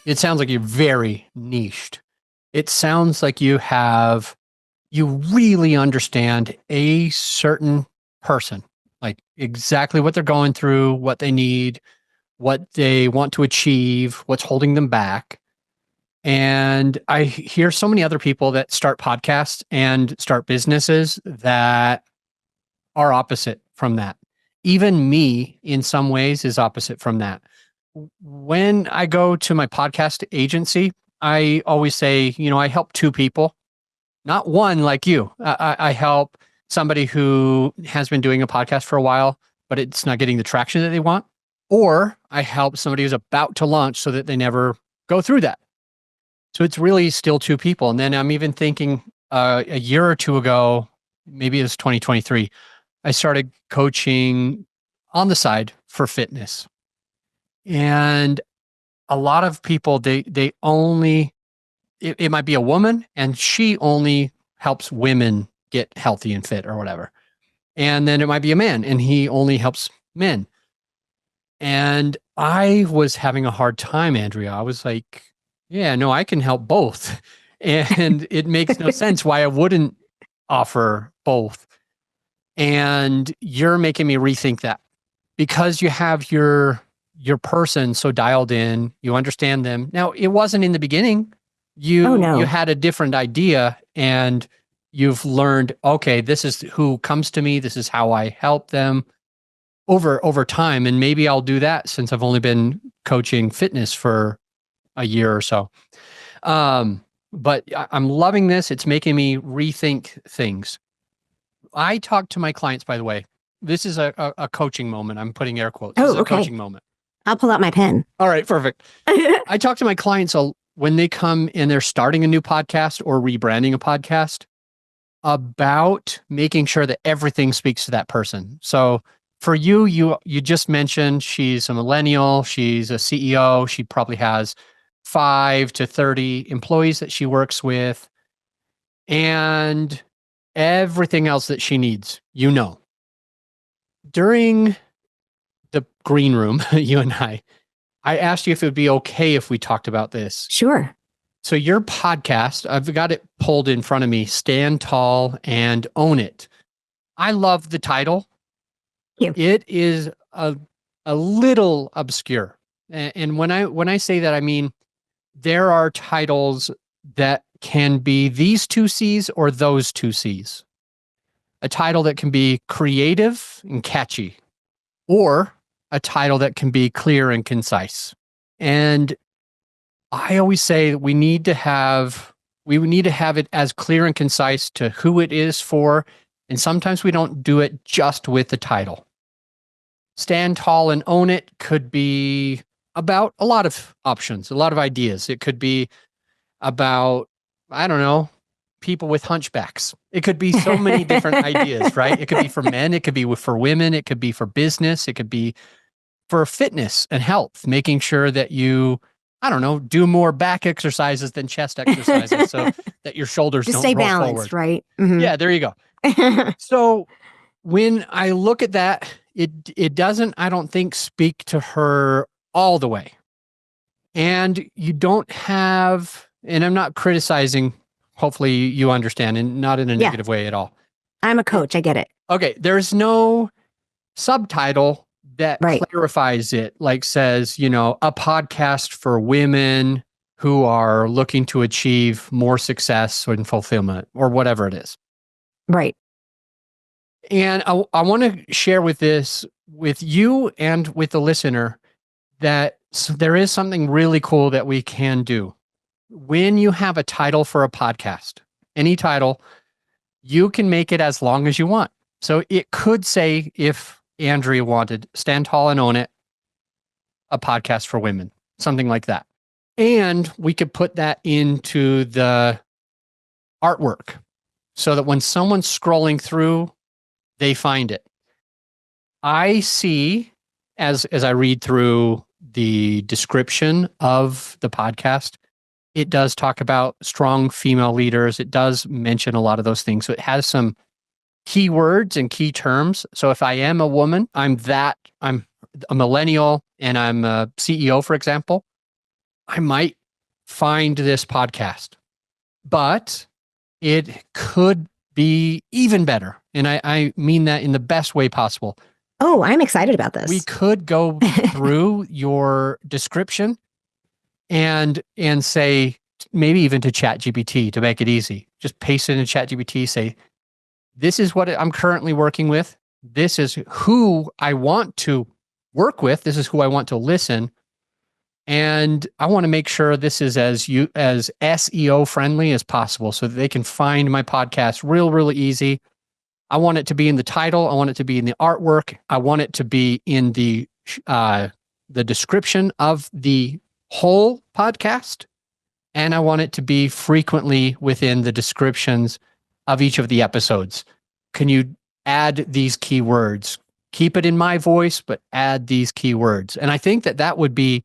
It sounds like you're very niched. It sounds like you really understand a certain person, like exactly what they're going through, what they need, what they want to achieve, what's holding them back. And I hear so many other people that start podcasts and start businesses that are opposite from that. Even me, in some ways, is opposite from that. When I go to my podcast agency, I always say, I help two people, not one like you. I help somebody who has been doing a podcast for a while, but it's not getting the traction that they want. Or I help somebody who's about to launch so that they never go through that. So it's really still two people. And then I'm even thinking a year or two ago, maybe it was 2023, I started coaching on the side for fitness. And a lot of people, they only, it might be a woman and she only helps women get healthy and fit or whatever. And then it might be a man and he only helps men. And I was having a hard time, Andrea. I was like, yeah, no, I can help both. And it makes no sense why I wouldn't offer both. And you're making me rethink that because you have your person so dialed in, you understand them. Now, it wasn't in the beginning. You had a different idea and you've learned, okay, this is who comes to me. This is how I help them over time. And maybe I'll do that since I've only been coaching fitness for a year or so. But I'm loving this. It's making me rethink things. I talk to my clients, by the way. This is a coaching moment. I'm putting air quotes. This is a coaching moment. I'll pull out my pen. All right, perfect. I talk to my clients when they come and they're starting a new podcast or rebranding a podcast about making sure that everything speaks to that person. So for you just mentioned she's a millennial, she's a CEO, she probably has 5 to 30 employees that she works with, and everything else that she needs, During the green room, you and I asked you if it would be okay if we talked about this. Sure. So your podcast, I've got it pulled in front of me, Stand Tall and Own It. I love the title. Thank you. It is a little obscure. And when I say that, I mean, there are titles that can be these two C's or those two C's. A title that can be creative and catchy, or a title that can be clear and concise. And I always say we need to have it as clear and concise to who it is for. And sometimes we don't do it just with the title. Stand Tall and Own It could be about a lot of options, a lot of ideas. It could be about, I don't know, people with hunchbacks. It could be so many different ideas, right? It could be for men. It could be for women. It could be for business. It could be for fitness and health, making sure that you, I don't know, do more back exercises than chest exercises so that your shoulders Just don't stay roll balanced, forward. right? Mm-hmm. Yeah, there you go. So when I look at that, it doesn't, I don't think, speak to her all the way. And you don't have, and I'm not criticizing, hopefully you understand, and not in a negative way at all. I'm a coach. I get it. Okay. There's no subtitle that clarifies it, like says, a podcast for women who are looking to achieve more success and fulfillment or whatever it is. Right. And I want to share with you and with the listener that there is something really cool that we can do. When you have a title for a podcast, any title, you can make it as long as you want. So it could say, if Andrea wanted, Stand Tall and Own It, a podcast for women, something like that. And we could put that into the artwork so that when someone's scrolling through, they find it. I see, as I read through the description of the podcast, it does talk about strong female leaders. It does mention a lot of those things. So it has some key words and key terms. So if I am a woman, I'm a millennial and I'm a CEO, for example, I might find this podcast, but it could be even better. And I mean that in the best way possible. Oh, I'm excited about this. We could go through your description and say, maybe even to ChatGPT to make it easy. Just paste it in ChatGPT, say, this is what I'm currently working with. This is who I want to work with. This is who I want to listen. And I want to make sure this is as SEO friendly as possible so that they can find my podcast really easy. I want it to be in the title. I want it to be in the artwork. I want it to be in the description of the whole podcast. And I want it to be frequently within the descriptions of each of the episodes. Can you add these keywords? Keep it in my voice, but add these keywords. And I think that would be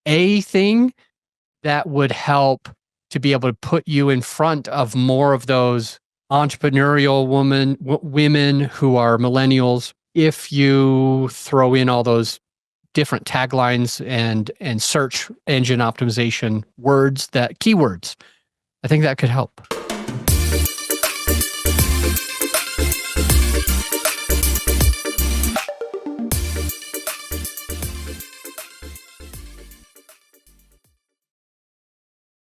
a thing that would help to be able to put you in front of more of those entrepreneurial women who are millennials. If you throw in all those different taglines and search engine optimization words, keywords, I think that could help.